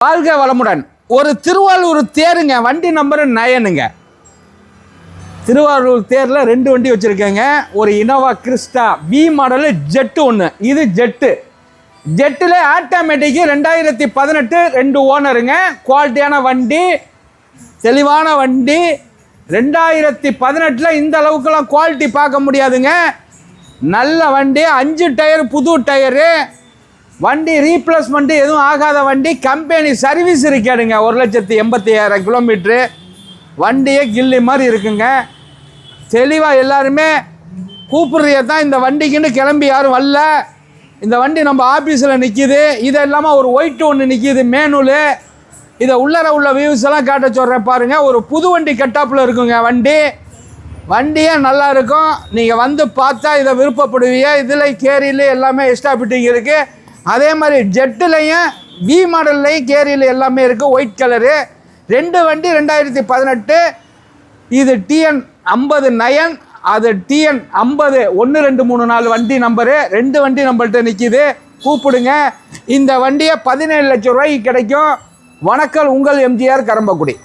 வாழ்க வளமுடன். ஒரு திருவாரூர் தேருங்க, வண்டி நம்பர் 9ங்க. திருவாரூர் தேரில் 2 வண்டி வச்சுருக்கேங்க. ஒரு இனோவா கிறிஸ்டா வி மாடலு ஜெட்டு ஒன்று. இது ஜெட்டில் ஆட்டோமேட்டிக்கு 2018 2 ஓனருங்க. குவாலிட்டியான வண்டி, தெளிவான வண்டி. 2018 இந்த அளவுக்குலாம் குவாலிட்டி பார்க்க முடியாதுங்க. நல்ல வண்டி, 5 டயர் புது டயரு. வண்டி ரீப்ளேஸ்மெண்ட்டு எதுவும் ஆகாத வண்டி. கம்பெனி சர்வீஸ் இருக்காடுங்க. 1,85,000 கிலோமீட்ரு. வண்டியே கில்லி மாதிரி இருக்குங்க. தெளிவாக எல்லாருமே கூப்பிட்றத தான் இந்த வண்டிக்குன்னு கிளம்பி யாரும் வரல. இந்த வண்டி நம்ம ஆஃபீஸில் நிற்கிது. இது இல்லாமல் ஒரு ஒயிட் ஒன்று நிற்கிது மேனுலு. இதை உள்ளர உள்ள வியூஸ் எல்லாம் காட்ட சொல்கிறேன் பாருங்கள். ஒரு புது வண்டி கட்டாப்பில் இருக்குங்க வண்டியே நல்லா இருக்கும். நீங்கள் வந்து பார்த்தா இதை விருப்பப்படுவீங்க. இதில் கேரியில் எல்லாமே எக்ஸ்ட்ரா ஃபிட்டிங் இருக்குது. அதே மாதிரி ஜெட்டுலையும் வி மாடல்லையும் கேரியில் எல்லாமே இருக்குது. ஒயிட் கலரு 2 வண்டி 2018. இது TN 50 9, அது TN 50 1 2 3 4 வண்டி நம்பரு. 2 வண்டி நம்மள்கிட்ட நிற்கிது. கூப்பிடுங்க. இந்த வண்டியை 17 லட்சம் ரூபாய்க்கு கிடைக்கும். வணக்கம், உங்கள் MGR கரம்பக்குடி.